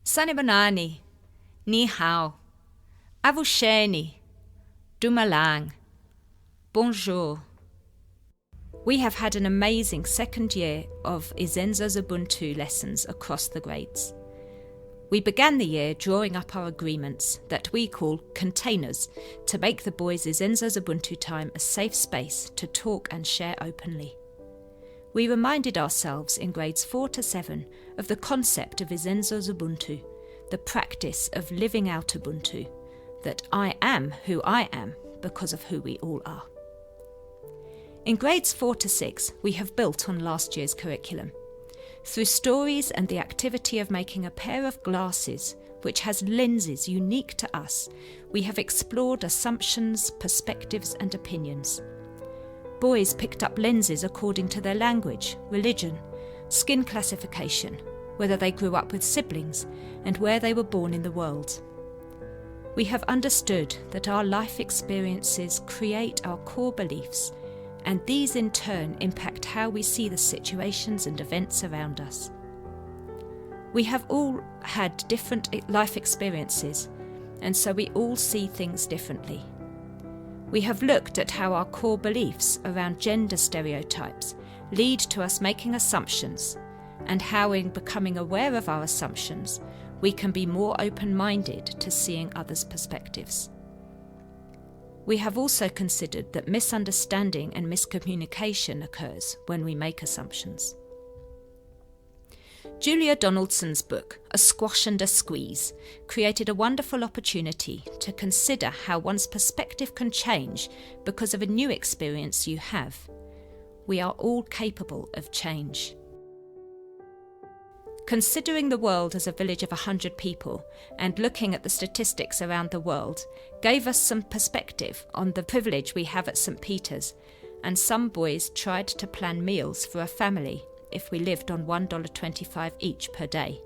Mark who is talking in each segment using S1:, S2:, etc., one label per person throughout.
S1: Sanibonani, Ni hao, Avusheni, Dumalang, Bonjour. We have had an amazing second year of Izenzo Zobuntu lessons across the grades. We began the year drawing up our agreements that we call containers to make the boys' Izenzo Zobuntu time a safe space to talk and share openly. We reminded ourselves in grades 4 to 7 of the concept of Izenzo Zobuntu, the practice of living out Ubuntu, that I am who I am because of who we all are. In grades 4 to 6, we have built on last year's curriculum. Through stories and the activity of making a pair of glasses, which has lenses unique to us, we have explored assumptions, perspectives and opinions. Boys picked up lenses according to their language, religion, skin classification, whether they grew up with siblings, and where they were born in the world. We have understood that our life experiences create our core beliefs, and these in turn impact how we see the situations and events around us. We have all had different life experiences, and so we all see things differently. We have looked at how our core beliefs around gender stereotypes lead to us making assumptions, and how in becoming aware of our assumptions, we can be more open-minded to seeing others' perspectives. We have also considered that misunderstanding and miscommunication occurs when we make assumptions. Julia Donaldson's book, A Squash and a Squeeze, created a wonderful opportunity to consider how one's perspective can change because of a new experience you have. We are all capable of change. Considering the world as a village of 100 people and looking at the statistics around the world gave us some perspective on the privilege we have at St. Peter's, and some boys tried to plan meals for a family if we lived on $1.25 each per day.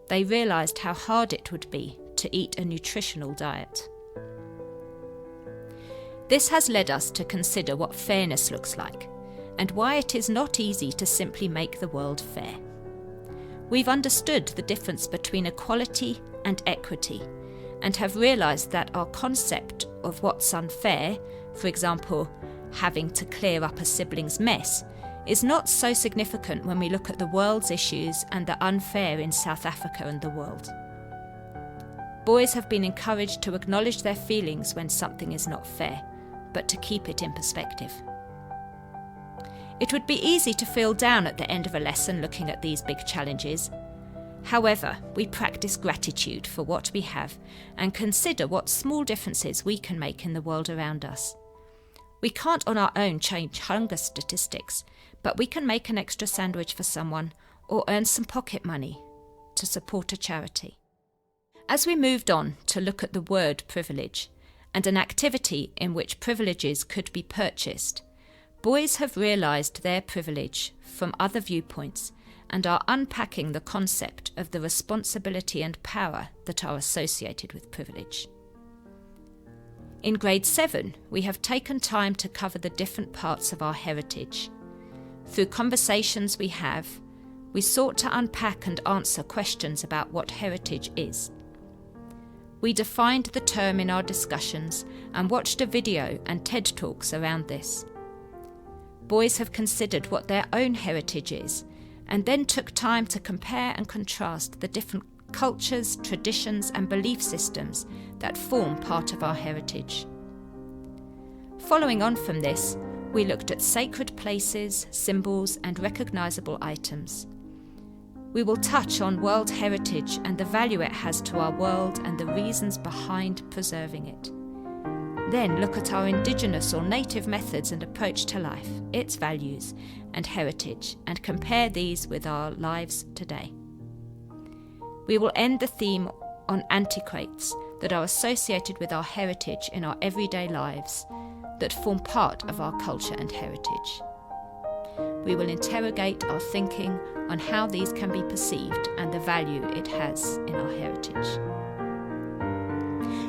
S1: They realised how hard it would be to eat a nutritional diet. This has led us to consider what fairness looks like and why it is not easy to simply make the world fair. We've understood the difference between equality and equity and have realised that our concept of what's unfair, for example, having to clear up a sibling's mess, is not so significant when we look at the world's issues and the unfair in South Africa and the world. Boys have been encouraged to acknowledge their feelings when something is not fair, but to keep it in perspective. It would be easy to feel down at the end of a lesson looking at these big challenges. However, we practice gratitude for what we have and consider what small differences we can make in the world around us. We can't on our own change hunger statistics, but we can make an extra sandwich for someone or earn some pocket money to support a charity. As we moved on to look at the word privilege and an activity in which privileges could be purchased, boys have realised their privilege from other viewpoints and are unpacking the concept of the responsibility and power that are associated with privilege. In grade 7, we have taken time to cover the different parts of our heritage. Through conversations we have, we sought to unpack and answer questions about what heritage is. We defined the term in our discussions and watched a video and TED Talks around this. Boys have considered what their own heritage is and then took time to compare and contrast the different cultures, traditions and belief systems that form part of our heritage. Following on from this, we looked at sacred places, symbols and recognisable items. We will touch on world heritage and the value it has to our world and the reasons behind preserving it. Then look at our indigenous or native methods and approach to life, its values and heritage, and compare these with our lives today. We will end the theme on antiquates that are associated with our heritage in our everyday lives, that form part of our culture and heritage. We will interrogate our thinking on how these can be perceived and the value it has in our heritage.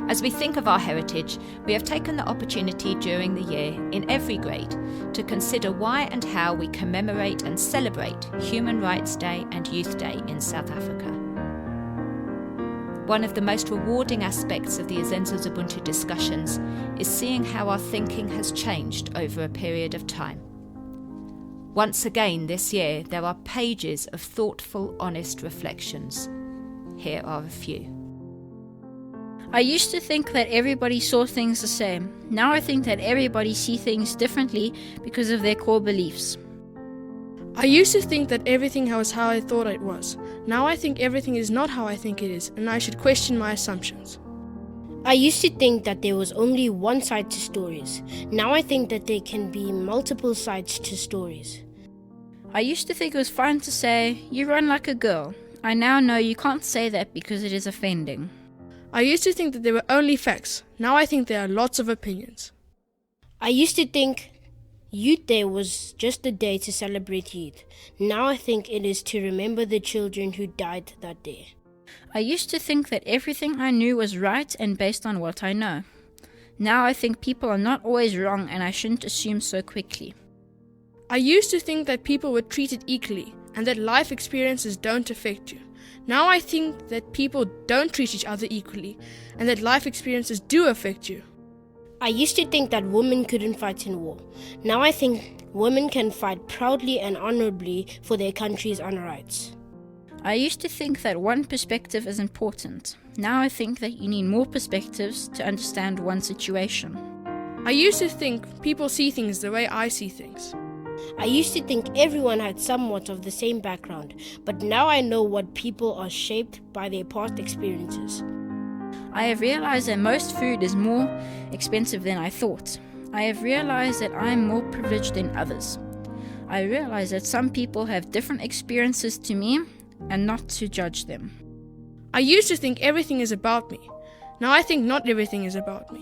S1: As we think of our heritage, we have taken the opportunity during the year, in every grade, to consider why and how we commemorate and celebrate Human Rights Day and Youth Day in South Africa. One of the most rewarding aspects of the Izenzo Zobuntu discussions is seeing how our thinking has changed over a period of time. Once again this year, there are pages of thoughtful, honest reflections. Here are a few.
S2: I used to think that everybody saw things the same. Now I think that everybody sees things differently because of their core beliefs.
S3: I used to think that everything was how I thought it was. Now I think everything is not how I think it is, and I should question my assumptions.
S4: I used to think that there was only one side to stories. Now I think that there can be multiple sides to stories.
S2: I used to think it was fine to say, "You run like a girl." I now know you can't say that because it is offending.
S3: I used to think that there were only facts. Now I think there are lots of opinions.
S4: I used to think Youth Day was just a day to celebrate youth. Now I think it is to remember the children who died that day.
S2: I used to think that everything I knew was right and based on what I know. Now I think people are not always wrong and I shouldn't assume so quickly.
S3: I used to think that people were treated equally and that life experiences don't affect you. Now I think that people don't treat each other equally and that life experiences do affect you.
S4: I used to think that women couldn't fight in war. Now I think women can fight proudly and honorably for their country's honor rights.
S2: I used to think that one perspective is important. Now I think that you need more perspectives to understand one situation.
S3: I used to think people see things the way I see things.
S4: I used to think everyone had somewhat of the same background, but now I know what people are shaped by their past experiences.
S2: I have realized that most food is more expensive than I thought. I have realized that I am more privileged than others. I realize that some people have different experiences to me and not to judge them.
S3: I used to think everything is about me. Now I think not everything is about me.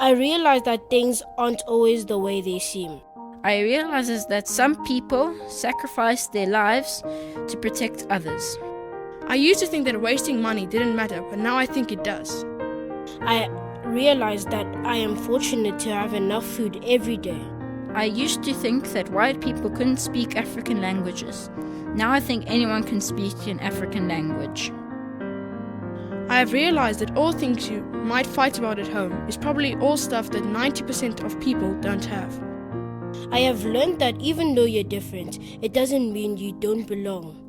S4: I realize that things aren't always the way they seem.
S2: I realize that some people sacrifice their lives to protect others.
S3: I used to think that wasting money didn't matter, but now I think it does.
S4: I realize that I am fortunate to have enough food every day.
S2: I used to think that white people couldn't speak African languages. Now I think anyone can speak an African language.
S3: I have realized that all things you might fight about at home is probably all stuff that 90% of people don't have.
S4: I have learned that even though you're different, it doesn't mean you don't belong.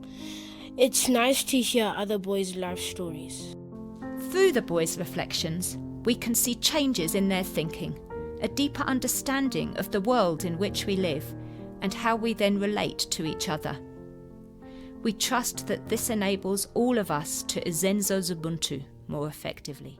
S4: It's nice to hear other boys' life stories.
S1: Through the boys' reflections, we can see changes in their thinking, a deeper understanding of the world in which we live, and how we then relate to each other. We trust that this enables all of us to Izenzo Zobuntu more effectively.